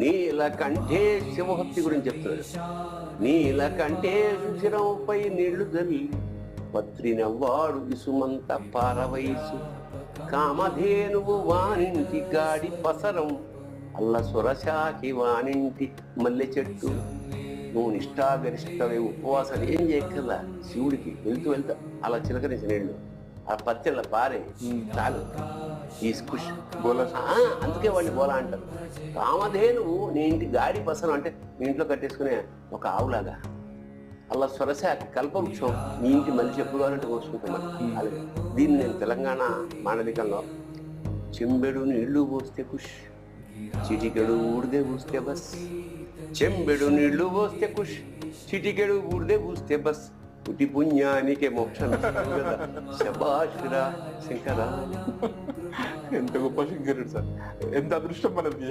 నీలకంఠే శివభక్తి గురించి చెప్తున్నాడు. నీలకంఠే శిరంపై నీళ్లు జల్లి పత్రినవ్వాడు ఇసుమంత పారవయసు కామధేనువు వానింటి గాడి పసరం అల్ల సురశాఖి వానింటి మల్లె చెట్టు. నువ్వు నిష్ఠాగరిష్టమే ఉపవాసాలు ఏం చేయక్కర్లా, శివుడికి వెళ్తూ అలా చిలకరించిన నీళ్ళు ఆ పత్తిళ్ళ పారే చాలు. తీసుకుష్ బోలా, అందుకే వాళ్ళు బోలా అంటారు. కామధేనువు నీ ఇంటి గాడి పసరం అంటే మీ ఇంట్లో కట్టేసుకునే ఒక ఆవులాగా. అలా స్వరశాఖ కల్పవృక్షం మీ ఇంటి మనిషి ఎప్పుడు కావాలంటే కోసుకుంటాం. అది దీన్ని నేను తెలంగాణ మాండలికంలో చెంబెడు నీళ్లు పోస్తే కుష్, చిటికెడు ఊడిదే పూస్తే బస్. చెంబెడు నీళ్లు పోస్తే కుష్, చిటికెడు ఊడిదే పూస్తే బస్. పుటి పుణ్యానికే మోక్షం శబాషురా శంకరా. ఎంత గొప్ప శంకరుడు సార్, ఎంత అదృష్టం మనది.